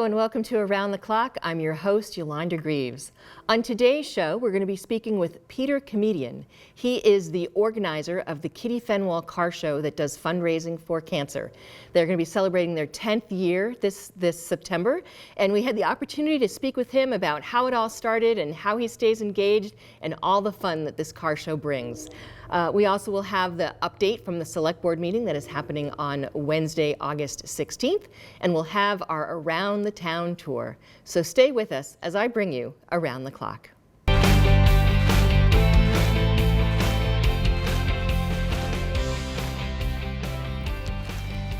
and welcome to Around the Clock. I'm your host, Yolanda Greaves. On today's show, we're going to be speaking with Peter Comedian. He is the organizer of the Kitty Fenwell Car Show that does fundraising for cancer. They're going to be celebrating their 10th year this September, and we had the opportunity to speak with him about how it all started and how he stays engaged and all the fun that this car show brings. We also will have the update from the Select Board meeting that is happening on Wednesday, August 16th, and we'll have our Around the Town tour. So stay with us as I bring you Around the Clock.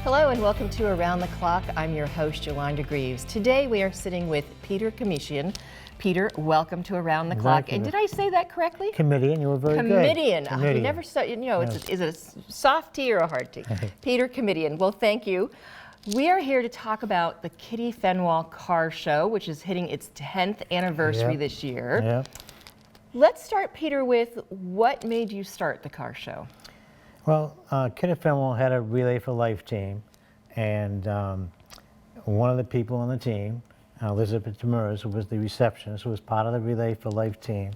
Hello and welcome to Around the Clock. I'm your host, Yolanda Greaves. Today we are sitting with Peter Comedian. Peter, welcome to Around the Clock. And did I say that correctly? Comedian, you were very good. Comedian. Oh, you never saw, you know, is it a soft T or a hard T? Peter Comedian. Well, thank you. We are here to talk about the Kitty Fenwell Car Show, which is hitting its 10th anniversary this year. Yep. Let's start, Peter, with what made you start the car show? Well, Kitty Fenwell had a Relay for Life team, and one of the people on the team, Elizabeth Demers, who was the receptionist, who was part of the Relay for Life team,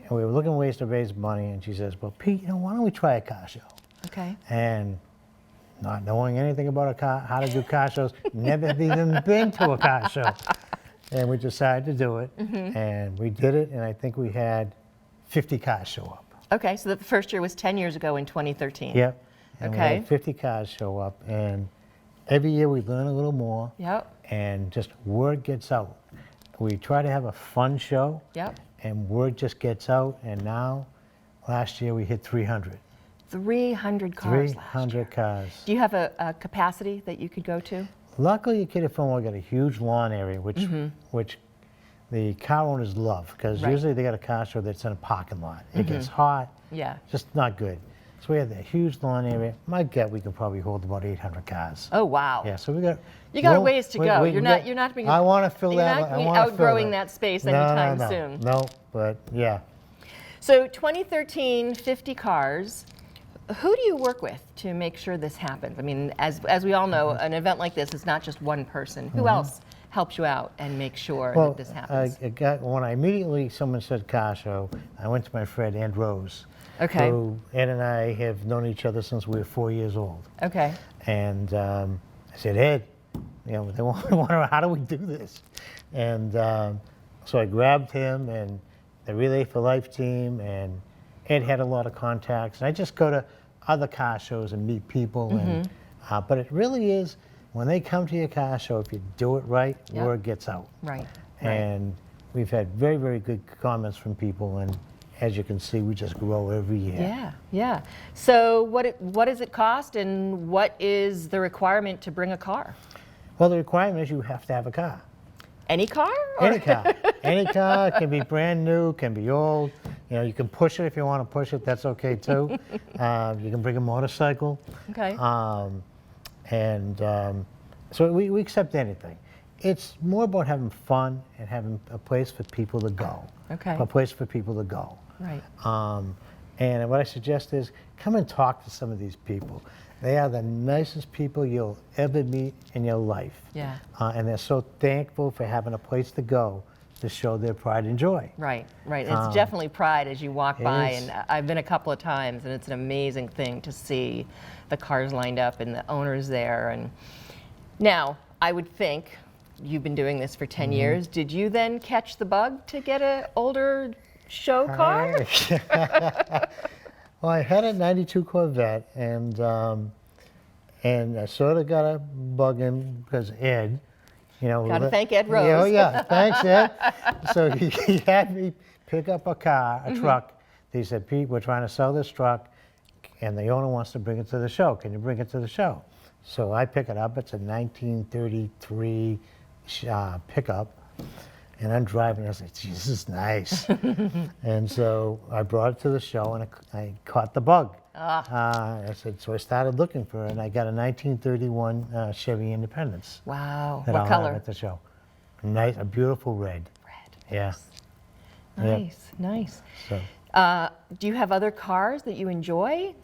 and we were looking ways to raise money, and she says, well, Pete, why don't we try a car show? Okay. And not knowing anything about a car, how to do car shows, never even been to a car show. And we decided to do it, and we did it, and I think we had 50 cars show up. Okay, so the first year was 10 years ago in 2013. Yep. And Okay. we had 50 cars show up, and every year we learn a little more. Yep. And just word gets out. We try to have a fun show. Yep. And word just gets out. And now, last year we hit 300. 300 cars last year. 300 cars. Do you have a capacity that you could go to? Luckily, Kitty Fenwell got a huge lawn area, which the car owners love, because usually they got a car show that's in a parking lot. It gets hot. Yeah. Just not good. So we have that huge lawn area. My gut, we can probably hold about 800 cars. Oh, wow. Yeah, so we got. You got a ways to go. You're not being. I want to fill that. You're not gonna be outgrowing that space anytime soon. No, but yeah. So 2013, 50 cars. Who do you work with to make sure this happens? I mean, as we all know, an event like this is not just one person. Who else helps you out and make sure that this happens? When I immediately someone said car show, I went to my friend Ed Rose. Okay. Who Ed and I have known each other since we were 4 years old. Okay. And I said, Ed, they want to know, how do we do this? And so I grabbed him and the Relay for Life team, and Ed had a lot of contacts. And I just go to other car shows and meet people. And but it really is, when they come to your car show, if you do it right, word gets out. Right. And we've had very, very good comments from people. And as you can see, we just grow every year. Yeah, yeah. So what does it cost, and what is the requirement to bring a car? Well, the requirement is you have to have a car. Any car? Or? Any car. Any car. Can be brand new, can be old. You can push it if you want to push it. That's okay too. You can bring a motorcycle. Okay. So we accept anything. It's more about having fun and having a place for people to go. Okay. A place for people to go. Right. And what I suggest is come and talk to some of these people. They are the nicest people you'll ever meet in your life. Yeah. And they're so thankful for having a place to go to show their pride and joy. Right, right. It's definitely pride as you walk by, is. and I've been a couple of times, and it's an amazing thing to see the cars lined up and the owners there. And now, I would think, you've been doing this for 10 years. Did you then catch the bug to get an older show car? Well, I had a '92 Corvette, and I sort of got a bug in because Ed, Got to thank Ed Rose. Oh yeah, thanks Ed. So he had me pick up a car, a truck. He said, Pete, we're trying to sell this truck, and the owner wants to bring it to the show. Can you bring it to the show? So I pick it up. It's a 1933 pickup. And I'm driving, I was like, geez, this is nice. And so I brought it to the show, and I caught the bug. I said, so I started looking for it, and I got a 1931 Chevy Independence. Wow. That What I'll color? have at the show. Nice, a beautiful red. Red. Yeah. Nice, nice. So Do you have other cars that you enjoy?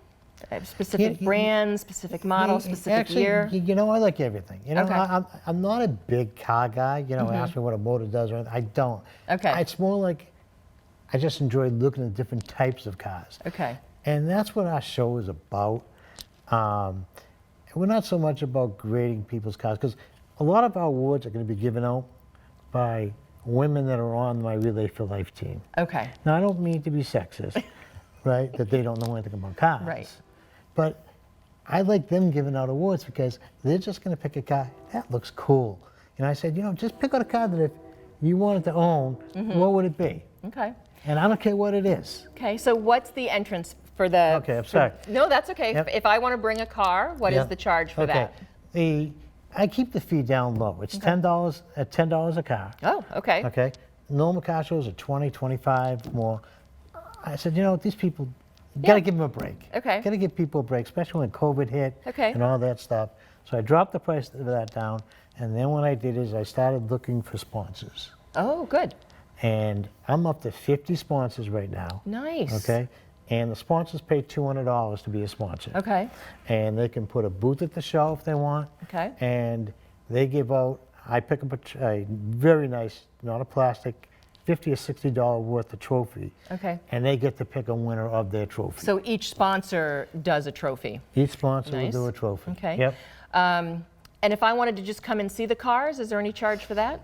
Specific brand, specific model, specific Actually, year? you know, I like everything. You know, Okay. I'm not a big car guy. You know, ask me what a motor does or anything. I don't. Okay. It's more like I just enjoy looking at different types of cars. Okay. And that's what our show is about. We're not so much about grading people's cars, because a lot of our awards are going to be given out by women that are on my Relay for Life team. Okay. Now, I don't mean to be sexist, right, that they don't know anything about cars. Right. But I like them giving out awards because they're just going to pick a car, that looks cool. And I said, you know, just pick out a car that if you wanted to own, what would it be? Okay. And I don't care what it is. Okay, so what's the entrance for the... Okay, I'm sorry. No, that's okay. Yep. If I want to bring a car, what is Yep. the charge for Okay. that? I keep the fee down low. It's $10 at $10 a car. Oh, okay. Okay. Normal car shows are 20, 25 more. I said, you know, these people, you got to give them a break. Okay. Got to give people a break, especially when COVID hit Okay. and all that stuff. So I dropped the price of that down, and then what I did is I started looking for sponsors. Oh, good. And I'm up to 50 sponsors right now. Nice. Okay. And the sponsors pay $200 to be a sponsor. Okay. And they can put a booth at the show if they want. Okay. And they give out, I pick up a very nice, not a plastic, $50 or $60 worth of trophy. Okay. And they get to pick a winner of their trophy. So each sponsor does a trophy. Each sponsor Nice. will do a trophy. Okay. Yep. And if I wanted to just come and see the cars, is there any charge for that?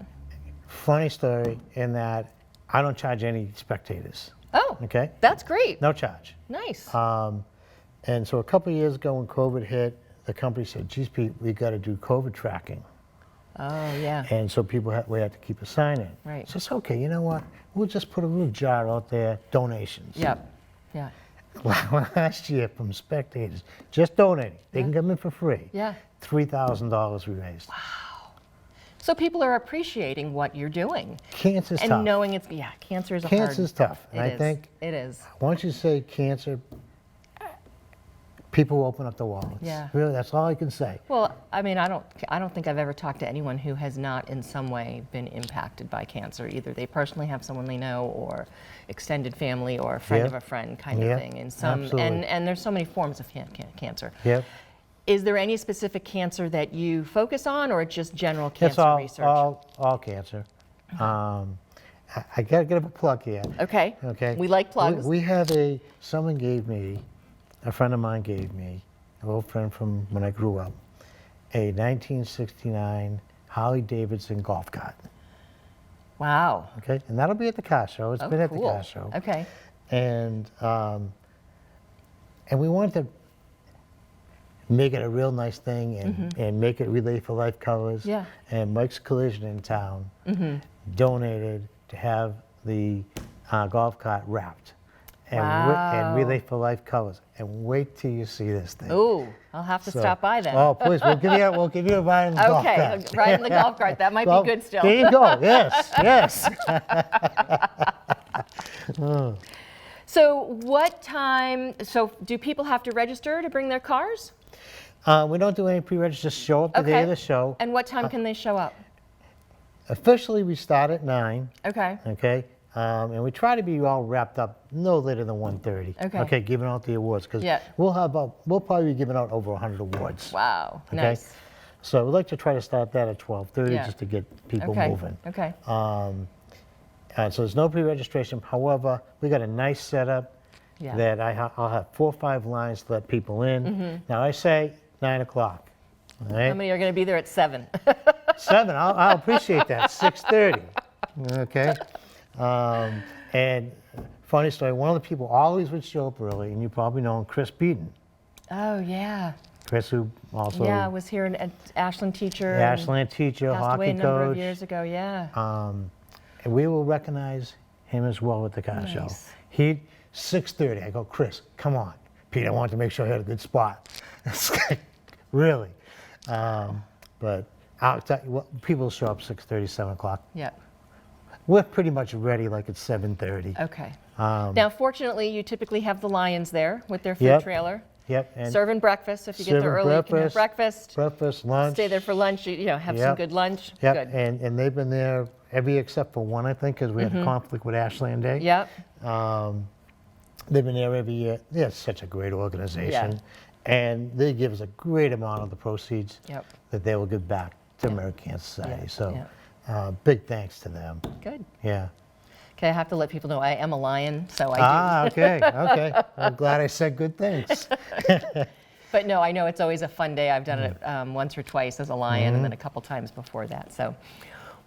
Funny story in that I don't charge any spectators. Oh, Okay. that's great. No charge. Nice. And so a couple of years ago when COVID hit, the company said, geez, Pete, we got to do COVID tracking. Oh, yeah. And so we had to keep a sign in. Right. So it's okay, you know what? We'll just put a little jar out there, donations. Yep. Yeah. Last year from spectators, just donating. They can come in for free. Yeah. $3,000 we raised. So people are appreciating what you're doing. Cancer's And tough. knowing it's, yeah, cancer is a hard... Cancer's tough. And It I is. think It is. once you say cancer, people open up the wallets. Yeah. Really, that's all I can say. Well, I mean, I don't think I've ever talked to anyone who has not in some way been impacted by cancer. Either they personally have someone they know, or extended family, or a friend of Yep. a friend kind of Yep, thing. And absolutely. and there's so many forms of cancer. Yep. Is there any specific cancer that you focus on, or just general cancer It's research? all cancer. I got to get up a plug here. Okay. Okay. We like plugs. We have someone gave me, a friend of mine gave me, an old friend from when I grew up, a 1969 Harley Davidson golf cart. Wow. Okay, and that'll be at the car show. It's Oh, been at the cool. car show. Okay. And we wanted to make it a real nice thing and make it Relay for Life colors. Yeah. And Mike's Collision in town donated to have the golf cart wrapped. And, Wow. and Relay for Life colors. And wait till you see this thing. Ooh, I'll have to So- stop by then. Oh, please, we'll give you a ride in the golf Okay, cart. ride in the golf cart. That might Well, be good still. There you go. Yes, yes. So what time, so do people have to register to bring their cars? We don't do any pre-register. Just show up the day Okay. of the show. And what time can they show up? Officially, we start at 9. Okay. Okay. And we try to be all wrapped up no later than 1:30. Okay. Okay, giving out the awards because Yeah. we'll probably be giving out over 100 awards. Wow, Okay. nice. So we'd like to try to start that at 12:30 Yeah. just to get people Okay, moving. okay. So there's no pre-registration. However, we got a nice setup Yeah. that I'll have 4 or 5 lines to let people in. Now I say 9 o'clock. All right. How many are going to be there at 7? 7, I'll appreciate that. 6:30. Okay. And funny story, one of the people always would show up early, and you probably know him, Chris Beaton. Oh, yeah. Chris, who also Yeah, I was here at Ashland teacher. and Ashland teacher, passed away a hockey number of coach. years ago, yeah. And we will recognize him as well at the car show. Nice. 6:30. I go, Chris, come on. Pete, I wanted to make sure I had a good spot. Really. But I'll tell you what, people show up 6:30, 7 o'clock. Yeah, We're pretty much ready like at 7:30. okay. Now, fortunately, you typically have the Lions there with their food Yep. trailer. Yep. And Serving breakfast. If you get there serving early, you can have breakfast. breakfast, lunch. Stay there for lunch, have some Yep. good lunch. Yep. Good. And they've been there every except for one, I think, because we had a conflict with Ashland Day. Yep. They've been there every year. They're such a great organization. And they give us a great amount of the proceeds that they will give back to American Society. So big thanks to them. Good. Yeah. Okay, I have to let people know I am a Lion, so I do. Okay. I'm glad I said good things. But no, I know it's always a fun day. I've done it once or twice as a Lion and then a couple times before that. So,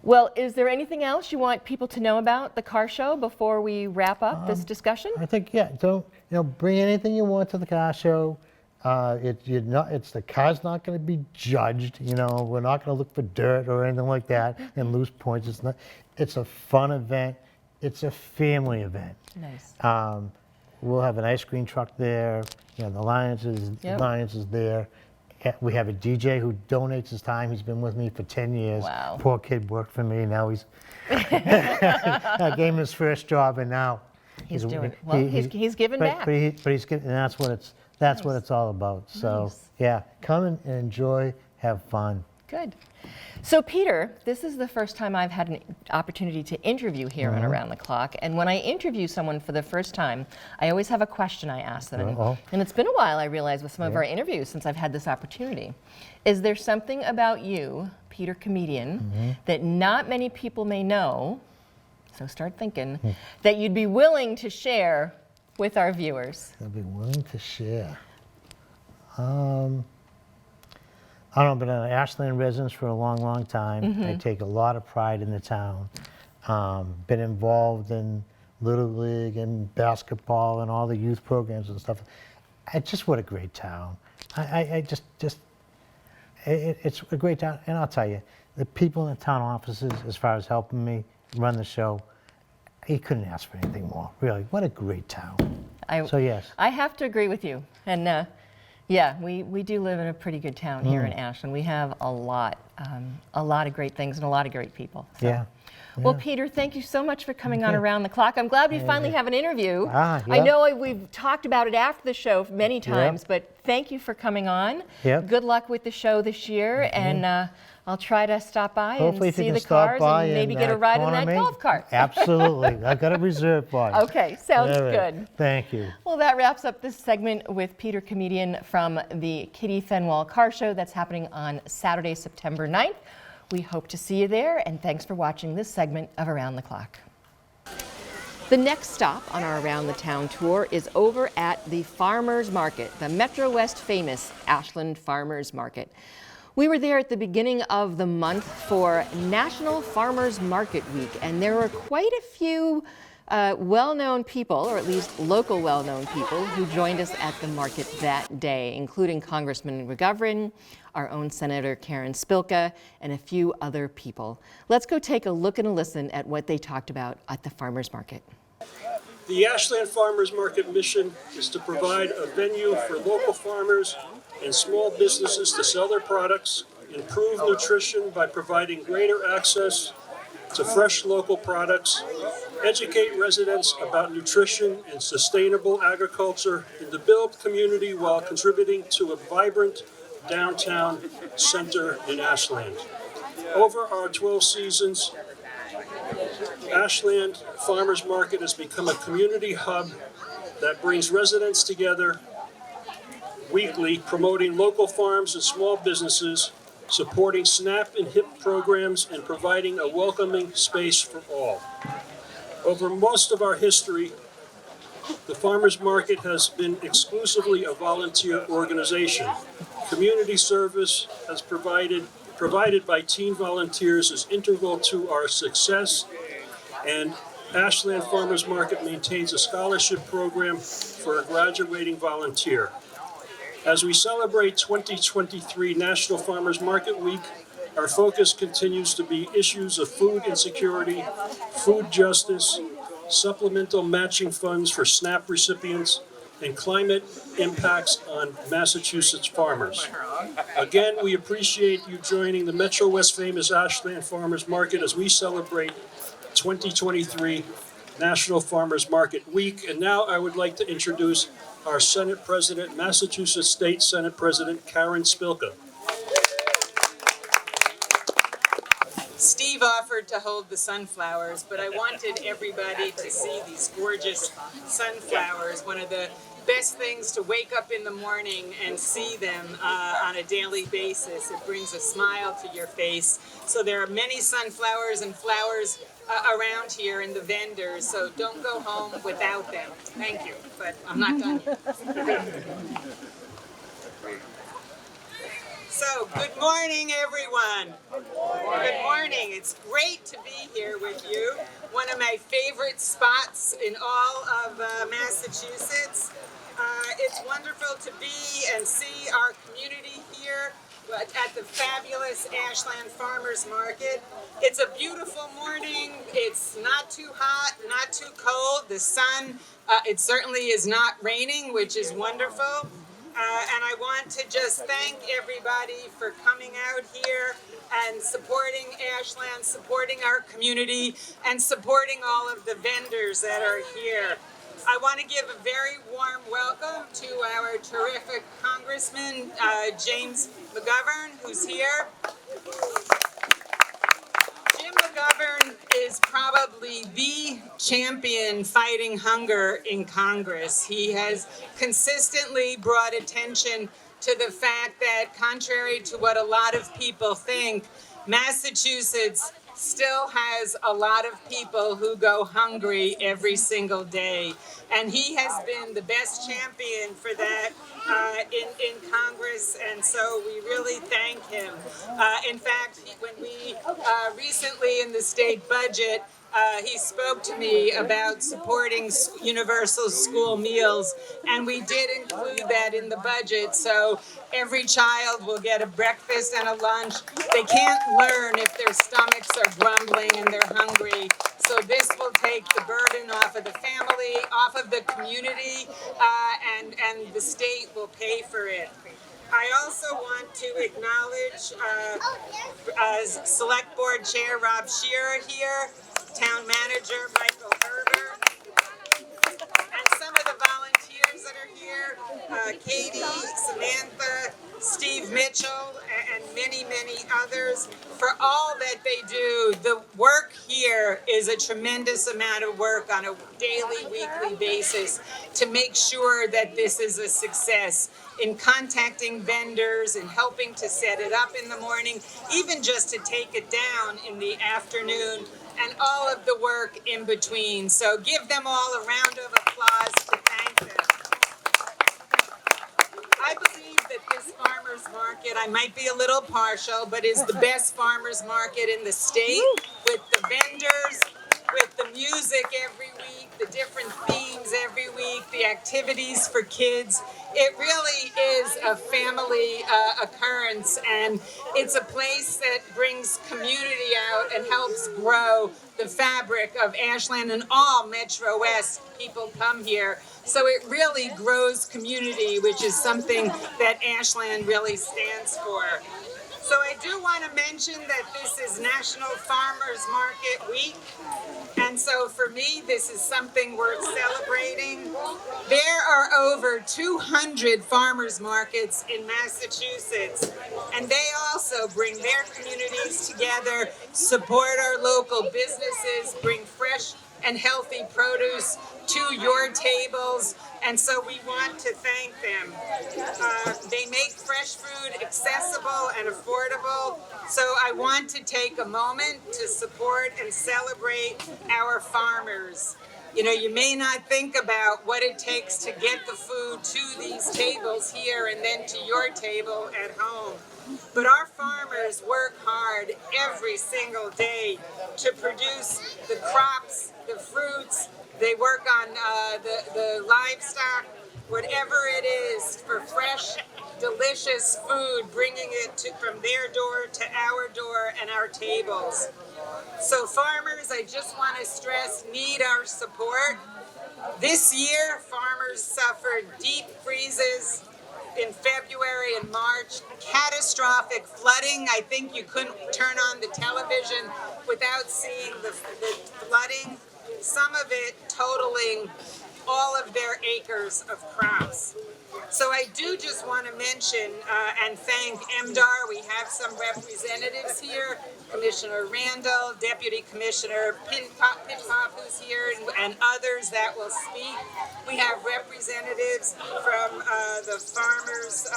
well, is there anything else you want people to know about the car show before we wrap up this discussion? I think, don't, bring anything you want to the car show. The car's not going to be judged. We're not going to look for dirt or anything like that and lose points. It's a fun event. It's a family event. Nice. We'll have an ice cream truck there. The Lions is there. We have a DJ who donates his time. He's been with me for 10 years. Wow. Poor kid worked for me. Now I gave him his first job, and now he's doing well. He's giving back. But he's giving, and that's what it's all about. So come and enjoy, have fun. Good. So Peter, this is the first time I've had an opportunity to interview here on Around the Clock. And when I interview someone for the first time, I always have a question I ask them. And it's been a while, I realize, with some of our interviews since I've had this opportunity. Is there something about you, Peter Comedian, that not many people may know, so start thinking, that you'd be willing to share with our viewers? I'd be willing to share. I don't know, I've been an Ashland resident for a long, long time. I take a lot of pride in the town. Been involved in Little League and basketball and all the youth programs and stuff. What a great town. It's a great town. And I'll tell you, the people in the town offices, as far as helping me run the show, you couldn't ask for anything more, really. What a great town. So yes. I have to agree with you. And yeah, we do live in a pretty good town here in Ashland. We have a lot of great things and a lot of great people. So. Yeah. Well, Peter, thank you so much for coming on Around the Clock. I'm glad we finally have an interview. I know we've talked about it after the show many times, but thank you for coming on. Good luck with the show this year, and I'll try to stop by and see the cars and maybe get a ride in that golf cart. Absolutely. I've got a reserve for you. Okay, sounds good. Thank you. Well, that wraps up this segment with Peter Comedian from the Kitty Fenwell Car Show that's happening on Saturday, September 9th. We hope to see you there, and thanks for watching this segment of Around the Clock. The next stop on our Around the Town tour is over at the Farmers Market, the Metro West famous Ashland Farmers Market. We were there at the beginning of the month for National Farmers Market Week, and there were quite a few well-known people, or at least local well-known people, who joined us at the market that day, including Congressman McGovern, our own Senator Karen Spilka, and a few other people. Let's go take a look and a listen at what they talked about at the farmers market. The Ashland Farmers Market mission is to provide a venue for local farmers and small businesses to sell their products, improve nutrition by providing greater access to fresh local products, educate residents about nutrition and sustainable agriculture, and to build community while contributing to a vibrant downtown center in Ashland. Over our 12 seasons, Ashland Farmers Market has become a community hub that brings residents together weekly, promoting local farms and small businesses, supporting SNAP and HIP programs, and providing a welcoming space for all. Over most of our history, the Farmers Market has been exclusively a volunteer organization. Community service has provided by teen volunteers is integral to our success, and Ashland Farmers Market maintains a scholarship program for a graduating volunteer. As we celebrate 2023 National Farmers Market Week, our focus continues to be issues of food insecurity, food justice, supplemental matching funds for SNAP recipients, and climate impacts on Massachusetts farmers. Again, we appreciate you joining the Metro West famous Ashland Farmers Market as we celebrate 2023 National Farmers Market Week. And now I would like to introduce our Senate President, Massachusetts State Senate President Karen Spilka. Steve Steve offered to hold the sunflowers, but I wanted everybody to see these gorgeous sunflowers. One of the best things to wake up in the morning and see them on a daily basis. It brings a smile to your face. So there are many sunflowers and flowers around here in the vendors, so don't go home without them. Thank you, but I'm not done yet. So, good morning, everyone. Good morning. It's great to be here with you. One of my favorite spots in all of Massachusetts. It's wonderful to be and see our community here at the fabulous Ashland Farmers Market. It's a beautiful morning. It's not too hot, not too cold. The sun, it certainly is not raining, which is wonderful. And I want to just thank everybody for coming out here and supporting Ashland, supporting our community, and supporting all of the vendors that are here. I want to give a very warm welcome to our terrific Congressman, James McGovern, who's here. Jim McGovern is probably the champion fighting hunger in Congress. He has consistently brought attention to the fact that, contrary to what a lot of people think, Massachusetts still has a lot of people who go hungry every single day. And he has been the best champion for that in Congress, and so we really thank him. In fact, when we recently in the state budget, he spoke to me about supporting universal school meals, and we did include that in the budget. So every child will get a breakfast and a lunch. They can't learn if their stomachs are grumbling and they're hungry. So this will take the burden off of the family, off of the community, and the state will pay for it. I also want to acknowledge Select Board Chair Rob Shearer here, Town Manager Michael Herber, and some of the volunteers that are here, Katie, Samantha, Steve Mitchell, and many, many others, for all that they do. The work here is a tremendous amount of work on a daily, weekly basis to make sure that this is a success, in contacting vendors and helping to set it up in the morning, even just to take it down in the afternoon, and all of the work in between. So give them all a round of applause to thank them. I believe that this farmers market, I might be a little partial, but is the best farmers market in the state, with the vendors, with the music every week, the different themes every week, the activities for kids. It really is a family occurrence, and it's a place that brings community out and helps grow the fabric of Ashland and all Metro West. People come here. So it really grows community, which is something that Ashland really stands for. So I do want to mention that this is National Farmers Market Week. And so for me, this is something worth celebrating. There are over 200 farmers markets in Massachusetts, and they also bring their communities together, support our local businesses, bring fresh and healthy produce to your tables, and so we want to thank them. They make fresh food accessible and affordable, so I want to take a moment to support and celebrate our farmers. You know, you may not think about what it takes to get the food to these tables here and then to your table at home. But our farmers work hard every single day to produce the crops, the fruits. They work on the livestock, whatever it is, for fresh, delicious food, bringing it from their door to our door and our tables. So farmers, I just want to stress, need our support. This year, farmers suffered deep freezes in February and March, catastrophic flooding. I think you couldn't turn on the television without seeing the flooding, some of it totaling all of their acres of crops. So I do just want to mention and thank MDAR. We have some representatives here. Commissioner Randall, Deputy Commissioner Pitcoff, who's here, and others that will speak. We have representatives from the farmers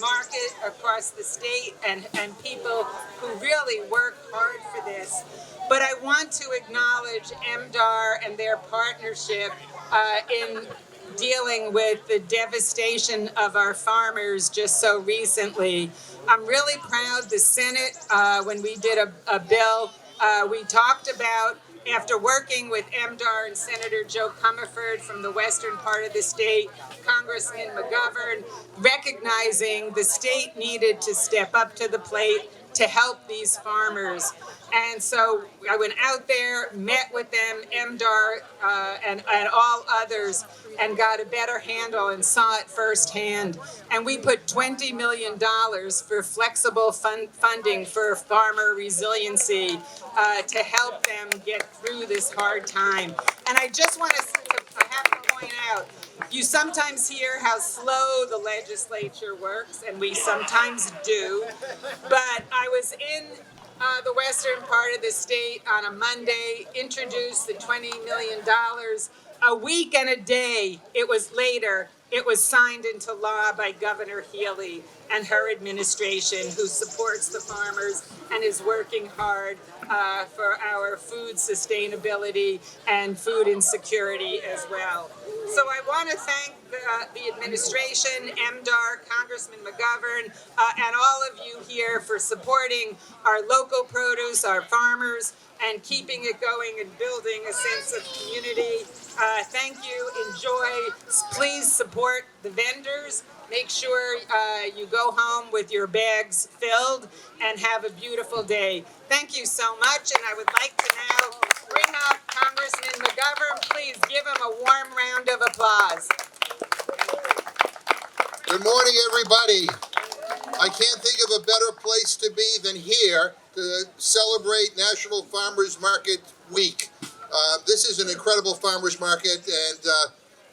market across the state and people who really work hard for this. But I want to acknowledge MDAR and their partnership in dealing with the devastation of our farmers just so recently. I'm really proud the Senate, when we did a bill, we talked about, after working with MDAR and Senator Joe Comerford from the western part of the state, Congressman McGovern, recognizing the state needed to step up to the plate to help these farmers. And so I went out there, met with them, MDAR, and all others, and got a better handle and saw it firsthand. And we put $20 million for flexible funding for farmer resiliency to help them get through this hard time. And I just want to, I have to point out, you sometimes hear how slow the legislature works, and we sometimes do, but I was in the western part of the state on a Monday, introduced the $20 million. A week and a day, it was later, it was signed into law by Governor Healy and her administration, who supports the farmers and is working hard for our food sustainability and food insecurity as well. So I want to thank the administration, MDAR, Congressman McGovern, and all of you here for supporting our local produce, our farmers, and keeping it going and building a sense of community. Thank you, enjoy, please support the vendors. Make sure you go home with your bags filled and have a beautiful day. Thank you so much, and I would like to now bring up Congressman McGovern. Please give him a warm round of applause. Good morning, everybody. I can't think of a better place to be than here to celebrate National Farmers Market Week. This is an incredible farmers market, and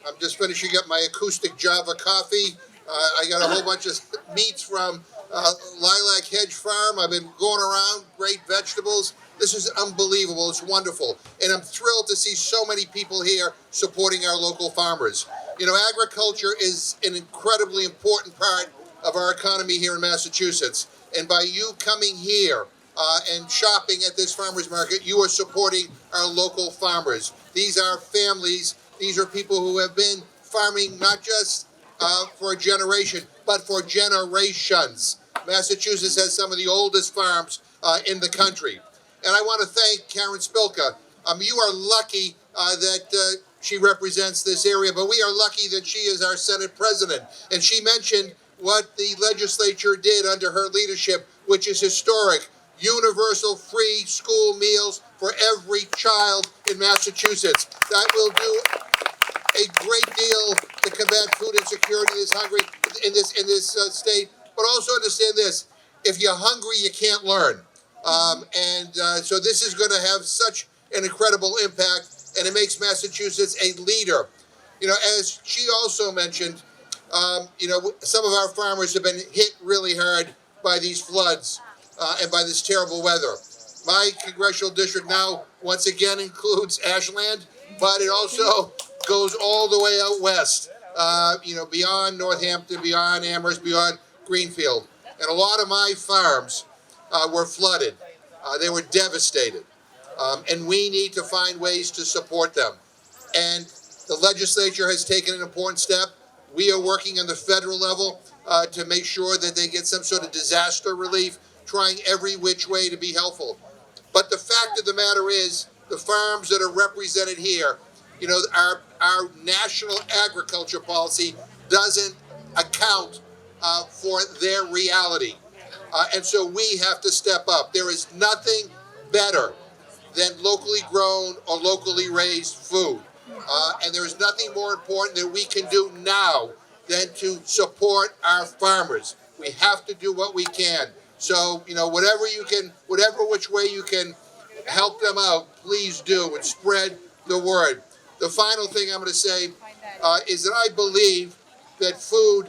I'm just finishing up my acoustic Java coffee. I got a whole bunch of meats from Lilac Hedge Farm. I've been going around, great vegetables. This is unbelievable. It's wonderful. And I'm thrilled to see so many people here supporting our local farmers. You know, agriculture is an incredibly important part of our economy here in Massachusetts. And by you coming here and shopping at this farmers market, you are supporting our local farmers. These are families. These are people who have been farming not just for a generation, but for generations. Massachusetts has some of the oldest farms in the country. And I want to thank Karen Spilka. You are lucky that she represents this area, but we are lucky that she is our Senate president. And she mentioned what the legislature did under her leadership, which is historic. Universal free school meals for every child in Massachusetts. That will do a great deal to combat food insecurity in this state. But also understand this: if you're hungry, you can't learn. So this is going to have such an incredible impact, and it makes Massachusetts a leader. You know, as she also mentioned, you know, some of our farmers have been hit really hard by these floods and by this terrible weather. My congressional district now once again includes Ashland, but it also goes all the way out west, you know, beyond Northampton, beyond Amherst, beyond Greenfield. And a lot of my farms were flooded. They were devastated. And we need to find ways to support them. And the legislature has taken an important step. We are working on the federal level to make sure that they get some sort of disaster relief, trying every which way to be helpful. But the fact of the matter is, the farms that are represented here, you know, our national agriculture policy doesn't account for their reality. And so we have to step up. There is nothing better than locally grown or locally raised food. And there is nothing more important that we can do now than to support our farmers. We have to do what we can. So, you know, whatever which way you can help them out, please do, and spread the word. The final thing I'm going to say is that I believe that food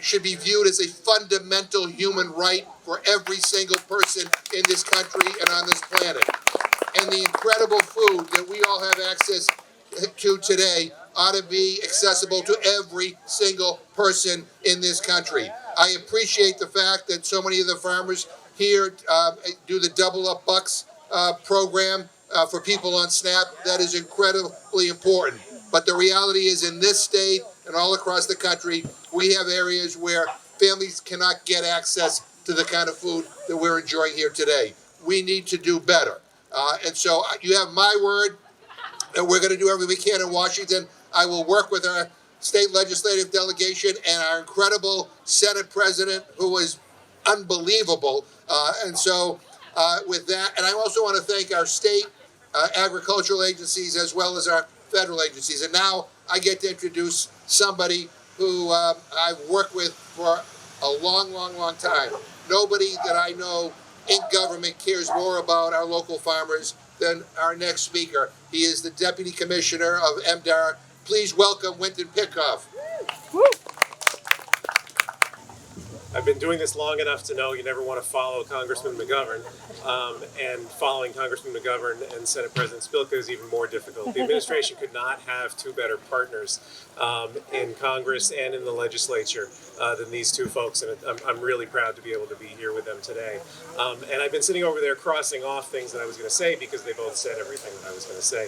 should be viewed as a fundamental human right for every single person in this country and on this planet. And the incredible food that we all have access to today ought to be accessible to every single person in this country. I appreciate the fact that so many of the farmers here do the Double Up Bucks program for people on SNAP. That is incredibly important. But the reality is, in this state and all across the country, we have areas where families cannot get access to the kind of food that we're enjoying here today. We need to do better. And so you have my word that we're going to do everything we can in Washington. I will work with our state legislative delegation and our incredible Senate president, who is unbelievable. And so with that, and I also want to thank our state agricultural agencies as well as our federal agencies. And now I get to introduce somebody who I've worked with for a long, long, long time. Nobody that I know in government cares more about our local farmers than our next speaker. He is the Deputy Commissioner of MDAR. Please welcome Winton Pickoff. I've been doing this long enough to know you never want to follow Congressman McGovern, and following Congressman McGovern and Senate President Spilka is even more difficult. The administration could not have two better partners in Congress and in the legislature than these two folks, and I'm really proud to be able to be here with them today. And I've been sitting over there crossing off things that I was going to say because they both said everything that I was going to say.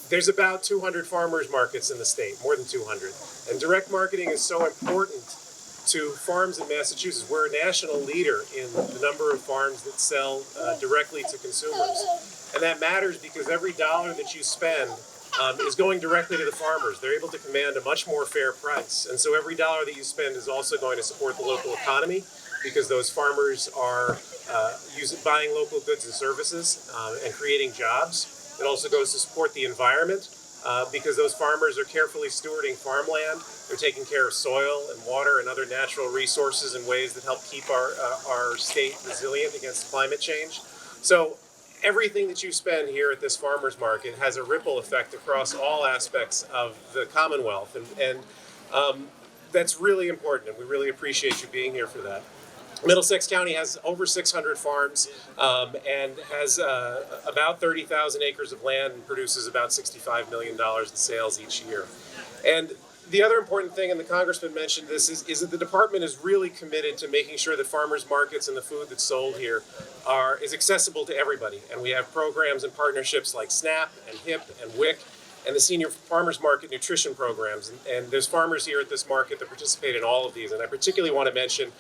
There's about 200 farmers markets in the state, more than 200, and direct marketing is so important to farms in Massachusetts. We're a national leader in the number of farms that sell directly to consumers. And that matters because every dollar that you spend is going directly to the farmers. They're able to command a much more fair price. And so every dollar that you spend is also going to support the local economy because those farmers are buying local goods and services and creating jobs. It also goes to support the environment because those farmers are carefully stewarding farmland. They're taking care of soil and water and other natural resources in ways that help keep our state resilient against climate change. So everything that you spend here at this farmers market has a ripple effect across all aspects of the Commonwealth. And that's really important, and we really appreciate you being here for that. Middlesex County has over 600 farms and has about 30,000 acres of land and produces about $65 million in sales each year. And the other important thing, and the Congressman mentioned this, is that the department is really committed to making sure that farmers markets and the food that's sold here is accessible to everybody. And we have programs and partnerships like SNAP and HIP and WIC and the Senior Farmers Market Nutrition Programs. And there's farmers here at this market that participate in all of these. And I particularly want to mention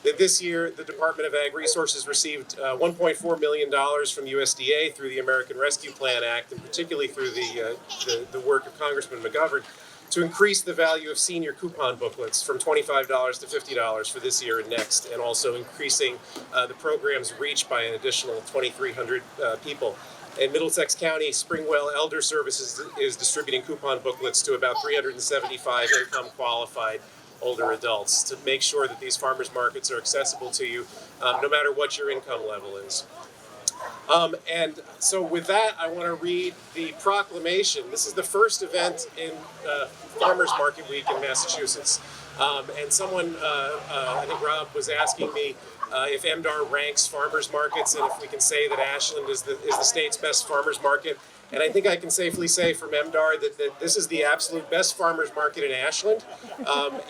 that this year the Department of Ag Resources received $1.4 million from USDA through the American Rescue Plan Act, and particularly through the work of Congressman McGovern, to increase the value of senior coupon booklets from $25 to $50 for this year and next, and also increasing the program's reach by an additional 2,300 people. In Middlesex County, Springwell Elder Services is distributing coupon booklets to about 375 income qualified older adults to make sure that these farmers markets are accessible to you no matter what your income level is. And so with that, I want to read the proclamation. This is the first event in Farmers Market Week in Massachusetts. And someone, I think Rob was asking me if MDAR ranks farmers markets and if we can say that Ashland is the state's best farmers market. And I think I can safely say from MDAR that this is the absolute best farmers market in Ashland.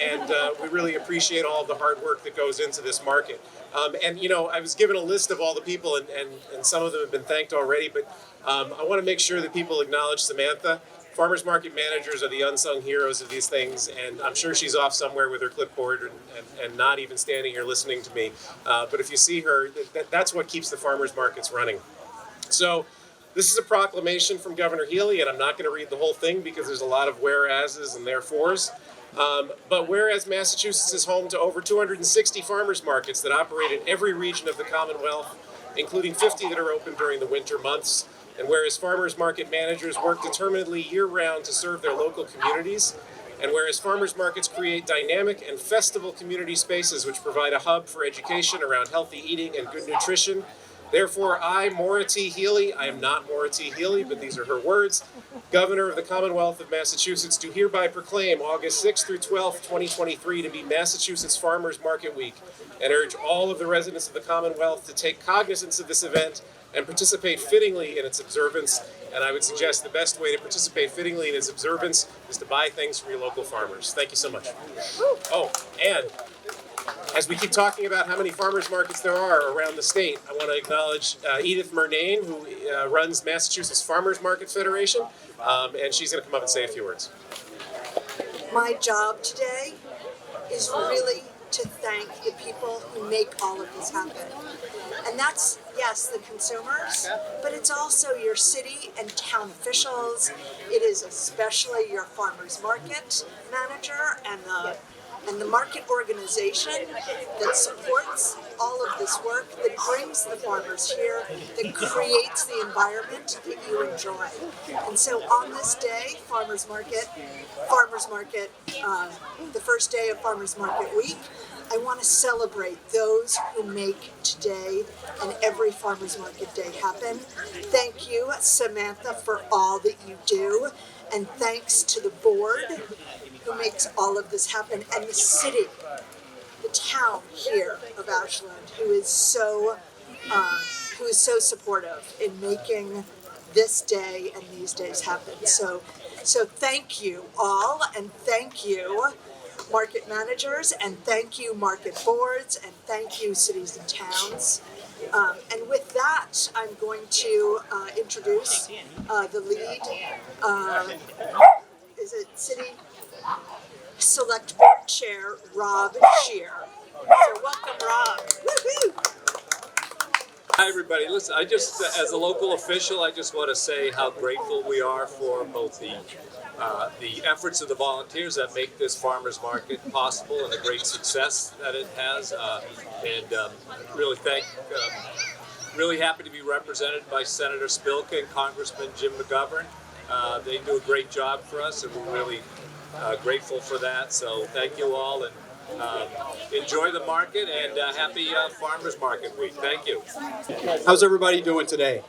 And we really appreciate all of the hard work that goes into this market. And, you know, I was given a list of all the people, and some of them have been thanked already, but I want to make sure that people acknowledge Samantha. Farmers market managers are the unsung heroes of these things, and I'm sure she's off somewhere with her clipboard and not even standing here listening to me. But if you see her, that's what keeps the farmers markets running. So this is a proclamation from Governor Healy, and I'm not going to read the whole thing because there's a lot of whereases and therefores. But whereas Massachusetts is home to over 260 farmers markets that operate in every region of the Commonwealth, including 50 that are open during the winter months, and whereas farmers market managers work determinedly year-round to serve their local communities, and whereas farmers markets create dynamic and festival community spaces which provide a hub for education around healthy eating and good nutrition, Therefore, I, Maura T. Healey, I am not Maura T. Healey, but these are her words, Governor of the Commonwealth of Massachusetts, do hereby proclaim August 6th through 12th, 2023 to be Massachusetts Farmers Market Week, and urge all of the residents of the Commonwealth to take cognizance of this event and participate fittingly in its observance. And I would suggest the best way to participate fittingly in its observance is to buy things from your local farmers. Thank you so much. Oh, and as we keep talking about how many farmers markets there are around the state, I want to acknowledge Edith Murnane, who runs Massachusetts Farmers Market Federation, and she's going to come up and say a few words. My job today is really to thank the people who make all of this happen. And that's, yes, the consumers, but it's also your city and town officials. It is especially your farmers market manager and the market organization that supports all of this work, that brings the farmers here, that creates the environment that you enjoy. And so on this day, Farmers Market, the first day of Farmers Market Week, I want to celebrate those who make today and every Farmers Market Day happen. Thank you, Samantha, for all that you do, and thanks to the board who makes all of this happen, and the city, the town here of Ashland, who is so supportive in making this day and these days happen. So thank you all, and thank you market managers, and thank you market boards, and thank you cities and towns. And with that, I'm going to introduce the lead, is it City Select Board Chair, Rob Scheer. So welcome, Rob. Woo-hoo. Hi, everybody. Listen, as a local official, I just want to say how grateful we are for both the efforts of the volunteers that make this farmers market possible and the great success that it has. Really happy to be represented by Senator Spilka and Congressman Jim McGovern. They do a great job for us, and we're really grateful for that. So thank you all, and enjoy the market, and happy Farmers Market Week. Thank you. How's everybody doing today?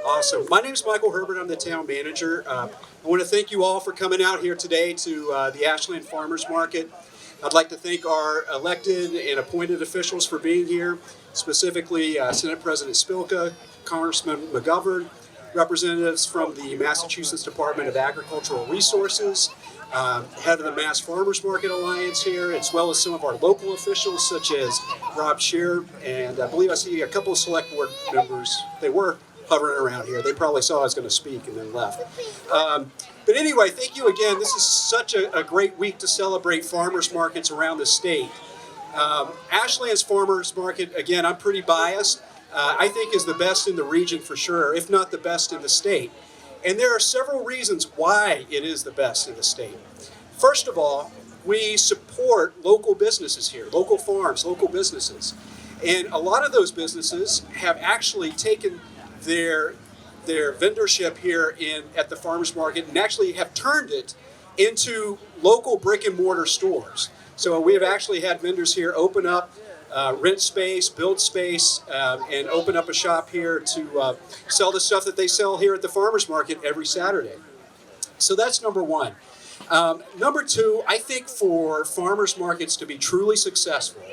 Awesome. My name is Michael Herbert. I'm the town manager. I want to thank you all for coming out here today to the Ashland Farmers Market. I'd like to thank our elected and appointed officials for being here, specifically Senate President Spilka, Congressman McGovern, representatives from the Massachusetts Department of Agricultural Resources, head of the Mass Farmers Market Alliance here, as well as some of our local officials such as Rob Scheer, and I believe I see a couple of select board members. They were hovering around here. They probably saw I was going to speak and then left. But anyway, thank you again. This is such a great week to celebrate farmers markets around the state. Ashland's Farmers Market, again, I'm pretty biased. I think is the best in the region for sure, if not the best in the state. And there are several reasons why it is the best in the state. First of all, we support local businesses here, local farms, local businesses. And a lot of those businesses have actually taken their vendorship here at the farmers market and actually have turned it into local brick and mortar stores. So we have actually had vendors here open up, rent space, build space, and open up a shop here to sell the stuff that they sell here at the farmers market every Saturday. So that's number one. Number two, I think for farmers markets to be truly successful,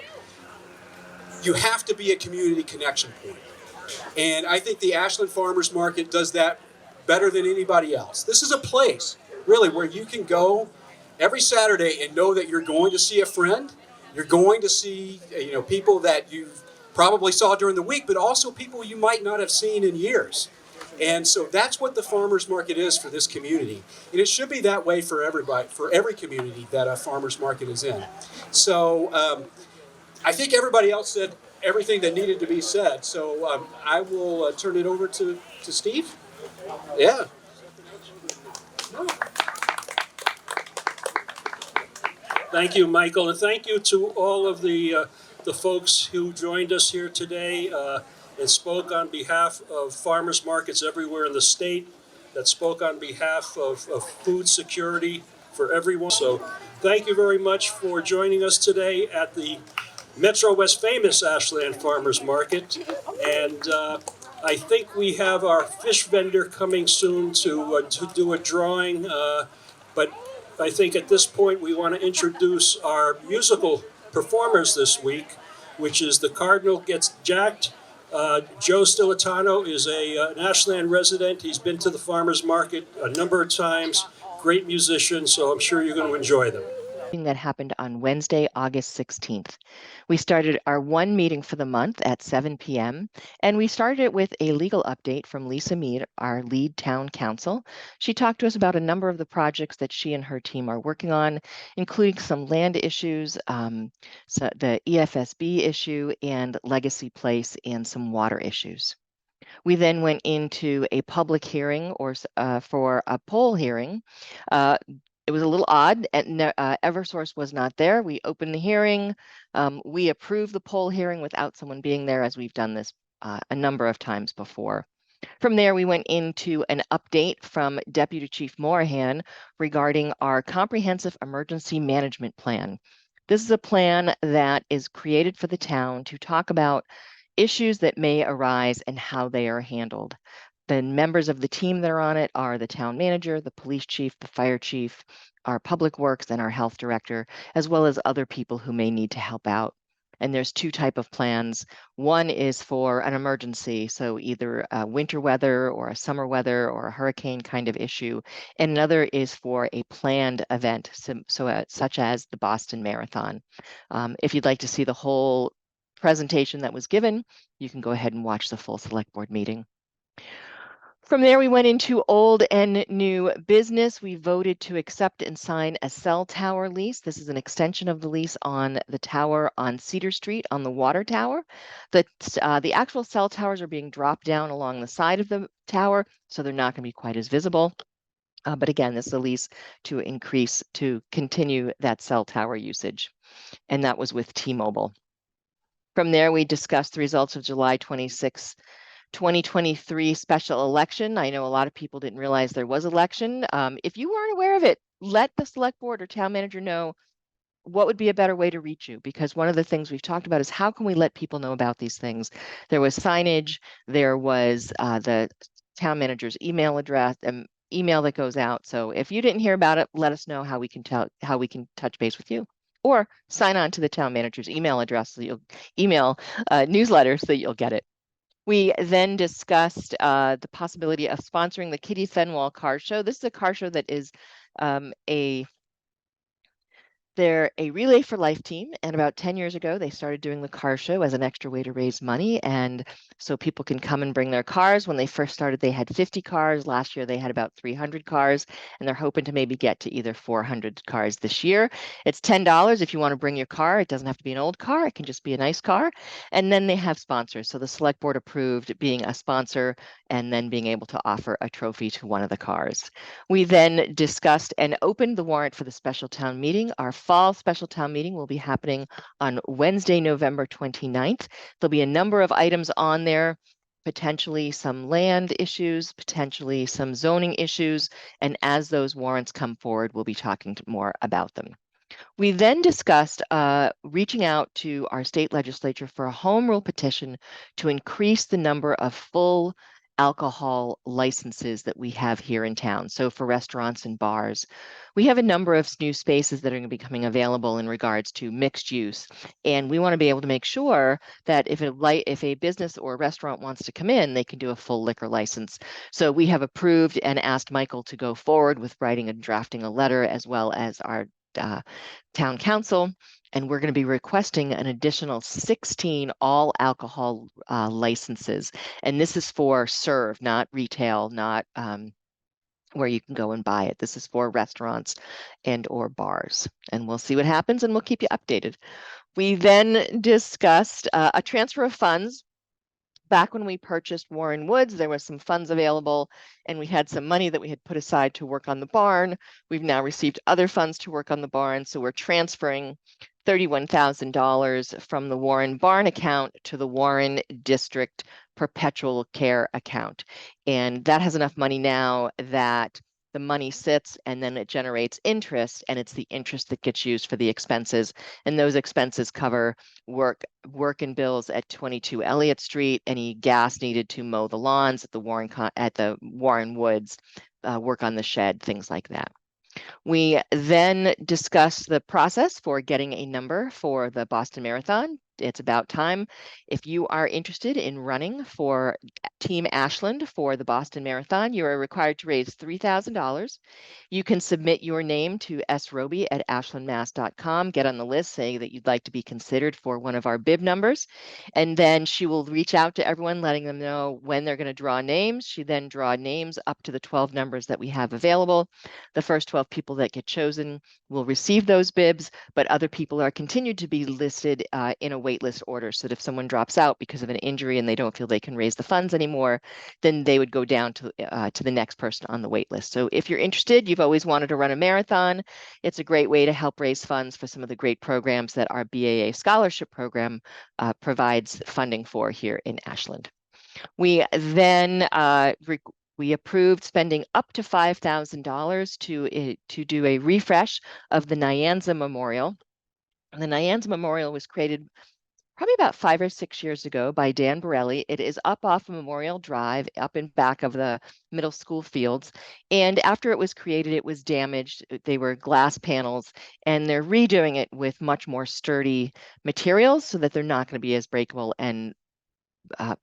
you have to be a community connection point. And I think the Ashland Farmers Market does that better than anybody else. This is a place, really, where you can go every Saturday and know that you're going to see a friend. You're going to see, people that you probably saw during the week, but also people you might not have seen in years. And so that's what the farmers market is for this community. And it should be that way for everybody, for every community that a farmers market is in. So I think everybody else said everything that needed to be said. So I will turn it over to Steve. Yeah. Thank you, Michael, and thank you to all of the folks who joined us here today and spoke on behalf of farmers markets everywhere in the state, that spoke on behalf of food security for everyone. So thank you very much for joining us today at the Metro West famous Ashland Farmers Market. And I think we have our fish vendor coming soon to do a drawing. But I think at this point we want to introduce our musical performers this week, which is the Cardinal Gets Jacked. Joe Stilitano is an Ashland resident. He's been to the farmers market a number of times. Great musician, so I'm sure you're going to enjoy them. That happened on Wednesday, August 16th. We started our one meeting for the month at 7 p.m. and we started it with a legal update from Lisa Mead, our lead town counsel. She talked to us about a number of the projects that she and her team are working on, including some land issues, so the EFSB issue and Legacy Place, and some water issues. We then went into a public hearing for a poll hearing. It was a little odd, and Eversource was not there. We opened the hearing. We approved the poll hearing without someone being there, as we've done this a number of times before. From there, we went into an update from Deputy Chief Morahan regarding our comprehensive emergency management plan. This is a plan that is created for the town to talk about issues that may arise and how they are handled. The members of the team that are on it are the town manager, the police chief, the fire chief, our public works, and our health director, as well as other people who may need to help out. And there's two types of plans. One is for an emergency, so either winter weather or a summer weather or a hurricane kind of issue. And another is for a planned event, such as the Boston Marathon. If you'd like to see the whole presentation that was given, you can go ahead and watch the full select board meeting. From there, we went into old and new business. We voted to accept and sign a cell tower lease. This is an extension of the lease on the tower on Cedar Street on the water tower. The actual cell towers are being dropped down along the side of the tower, so they're not going to be quite as visible. But again, this is a lease to continue that cell tower usage. And that was with T-Mobile. From there, we discussed the results of July 26, 2023 special election. I know a lot of people didn't realize there was election. If you weren't aware of it, let the select board or town manager know what would be a better way to reach you, because one of the things we've talked about is how can we let people know about these things. There was signage, there was the town manager's email address, email that goes out. So if you didn't hear about it, let us know how we can touch base with you, or sign on to the town manager's email address so you'll email newsletter so you'll get it. We then discussed the possibility of sponsoring the Kitty Fenwall Car Show. This is a car show that is they're a Relay for Life team, and about 10 years ago, they started doing the car show as an extra way to raise money, and so people can come and bring their cars. When they first started, they had 50 cars. Last year, they had about 300 cars, and they're hoping to maybe get to either 400 cars this year. It's $10 if you want to bring your car. It doesn't have to be an old car. It can just be a nice car. And then they have sponsors. So the select board approved being a sponsor and then being able to offer a trophy to one of the cars. We then discussed and opened the warrant for the special town meeting. Our fall special town meeting will be happening on Wednesday, November 29th. There'll be a number of items on there, potentially some land issues, potentially some zoning issues, and as those warrants come forward, we'll be talking more about them. We then discussed reaching out to our state legislature for a home rule petition to increase the number of full alcohol licenses that we have here in town. So for restaurants and bars, we have a number of new spaces that are going to be becoming available in regards to mixed use. And we want to be able to make sure that if a business or a restaurant wants to come in, they can do a full liquor license. So we have approved and asked Michael to go forward with writing and drafting a letter, as well as our town council, and we're going to be requesting an additional 16 all alcohol licenses. And this is for serve, not retail, not where you can go and buy it. This is for restaurants and or bars. And we'll see what happens, and we'll keep you updated. We then discussed a transfer of funds. Back when we purchased Warren Woods, there was some funds available, and we had some money that we had put aside to work on the barn. We've now received other funds to work on the barn, so we're transferring $31,000 from the Warren Barn account to the Warren District Perpetual Care account. And that has enough money now that the money sits and then it generates interest, and it's the interest that gets used for the expenses. And those expenses cover work and bills at 22 Elliott Street, any gas needed to mow the lawns at the Warren Woods, work on the shed, things like that. We then discussed the process for getting a number for the Boston Marathon. It's about time. If you are interested in running for Team Ashland for the Boston Marathon, you are required to raise $3,000. You can submit your name to sroby@ashlandmass.com, get on the list saying that you'd like to be considered for one of our bib numbers, and then she will reach out to everyone, letting them know when they're going to draw names. She then draws names up to the 12 numbers that we have available. The first 12 people that get chosen will receive those bibs, but other people are continued to be listed in a waitlist order, so that if someone drops out because of an injury and they don't feel they can raise the funds anymore, then they would go down to the next person on the wait list. So if you're interested, you've always wanted to run a marathon, it's a great way to help raise funds for some of the great programs that our BAA scholarship program provides funding for here in Ashland. We then we approved spending up to $5,000 to do a refresh of the Nyanza Memorial. The Nyanza Memorial was created probably about 5 or 6 years ago by Dan Borelli. It is up off Memorial Drive, up in back of the middle school fields. And after it was created, it was damaged. They were glass panels, and they're redoing it with much more sturdy materials so that they're not going to be as breakable and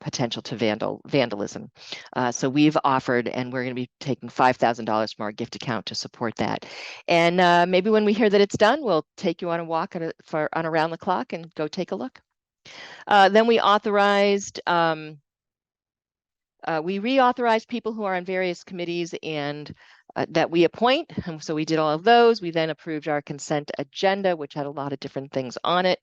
potential to vandalism. So we've offered, and we're going to be taking $5,000 from our gift account to support that. And maybe when we hear that it's done, we'll take you on a walk on around the clock and go take a look. Then we authorized, we reauthorized people who are on various committees and that we appoint. And so we did all of those. We then approved our consent agenda, which had a lot of different things on it.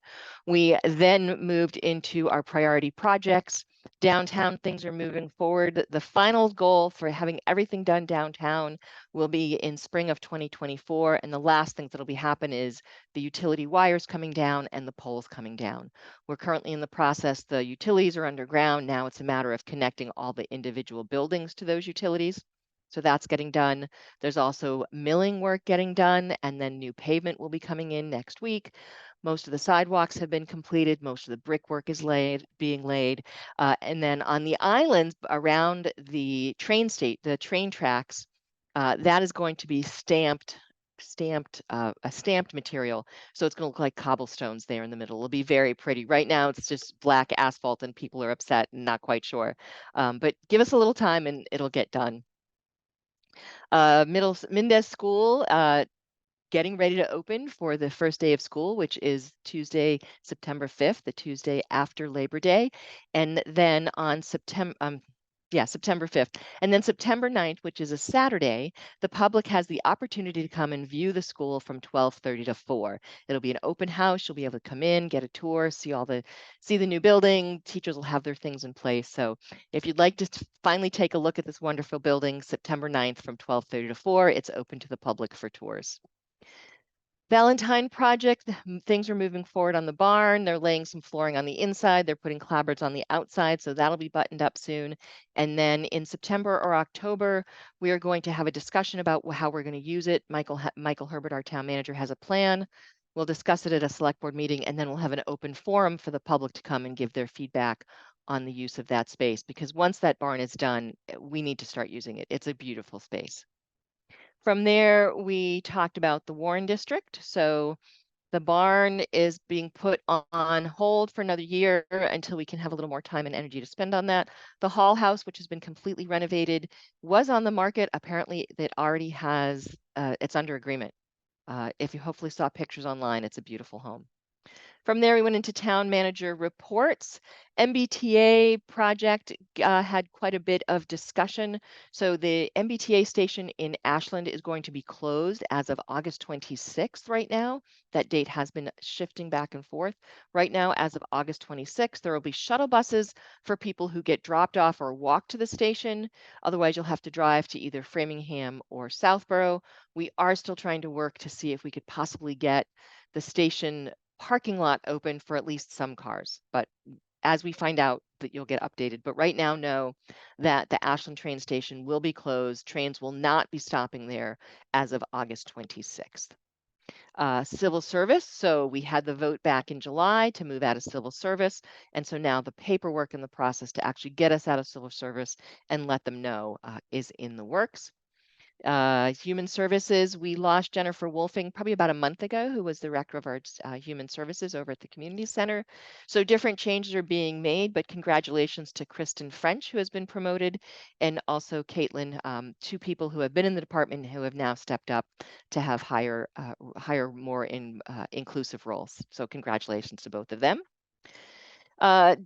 We then moved into our priority projects. Downtown, things are moving forward. The final goal for having everything done downtown will be in spring of 2024. And the last thing that'll be happen is the utility wires coming down and the poles coming down. We're currently in the process. The utilities are underground. Now it's a matter of connecting all the individual buildings to those utilities. So that's getting done. There's also milling work getting done, and then new pavement will be coming in next week. Most of the sidewalks have been completed. Most of the brickwork is being laid. And then on the islands around the train tracks, that is going to be a stamped material. So it's going to look like cobblestones there in the middle. It'll be very pretty. Right now, it's just black asphalt and people are upset and not quite sure. But give us a little time and it'll get done. Mendez School, getting ready to open for the first day of school, which is Tuesday, September 5th, the Tuesday after Labor Day. And then on September 5th. And then September 9th, which is a Saturday, the public has the opportunity to come and view the school from 12:30 to 4. It'll be an open house. You'll be able to come in, get a tour, see the new building. Teachers will have their things in place. So if you'd like to finally take a look at this wonderful building, September 9th from 12:30 to 4, it's open to the public for tours. Valentine project, things are moving forward on the barn. They're laying some flooring on the inside. They're putting clapboards on the outside, so that'll be buttoned up soon. And then in September or October, we are going to have a discussion about how we're going to use it. Michael Herbert, our town manager, has a plan. We'll discuss it at a select board meeting, and then we'll have an open forum for the public to come and give their feedback on the use of that space, because once that barn is done, we need to start using it. It's a beautiful space. From there, we talked about the Warren District. So the barn is being put on hold for another year until we can have a little more time and energy to spend on that. The Hall House, which has been completely renovated, was on the market. Apparently, it already has, it's under agreement. If you hopefully saw pictures online, it's a beautiful home. From there, we went into town manager reports. MBTA project had quite a bit of discussion. So the MBTA station in Ashland is going to be closed as of August 26th right now. That date has been shifting back and forth. Right now, as of August 26th, there will be shuttle buses for people who get dropped off or walk to the station. Otherwise, you'll have to drive to either Framingham or Southborough. We are still trying to work to see if we could possibly get the station parking lot open for at least some cars. But as we find out, that you'll get updated. But right now, know that the Ashland train station will be closed. Trains will not be stopping there as of August 26th. Civil service. So we had the vote back in July to move out of civil service. And so now the paperwork and the process to actually get us out of civil service and let them know is in the works. Human services, we lost Jennifer Wolfing probably about a month ago, who was the director of our human services over at the community center. So different changes are being made, but congratulations to Kristen French, who has been promoted, and also Caitlin, two people who have been in the department who have now stepped up to have higher more inclusive roles. So congratulations to both of them.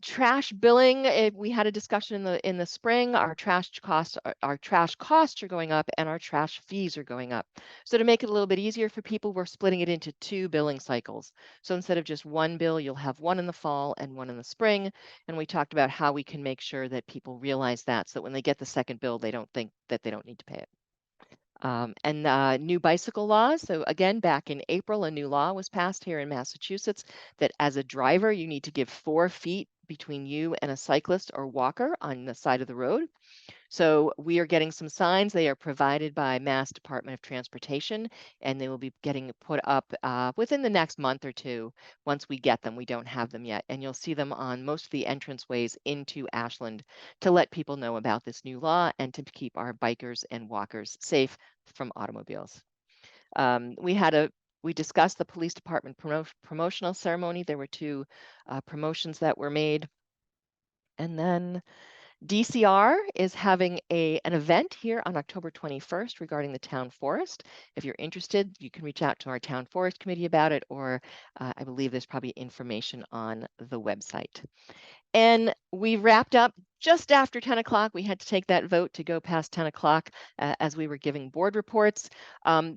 Trash billing, we had a discussion in the spring. Our trash costs are going up and our trash fees are going up. So to make it a little bit easier for people, we're splitting it into 2 billing cycles. So instead of just one bill, you'll have one in the fall and one in the spring. And we talked about how we can make sure that people realize that, so that when they get the second bill, they don't think that they don't need to pay it. New bicycle laws. So again, back in April, a new law was passed here in Massachusetts that as a driver, you need to give 4 feet between you and a cyclist or walker on the side of the road. So we are getting some signs. They are provided by Mass Department of Transportation, and they will be getting put up within the next month or two. Once we get them, we don't have them yet. And you'll see them on most of the entranceways into Ashland to let people know about this new law and to keep our bikers and walkers safe from automobiles. We discussed the police department promotional ceremony. There were 2 promotions that were made. And then DCR is having an event here on October 21st regarding the town forest. If you're interested, you can reach out to our town forest committee about it, or I believe there's probably information on the website. And we wrapped up just after 10 o'clock. We had to take that vote to go past 10 o'clock as we were giving board reports.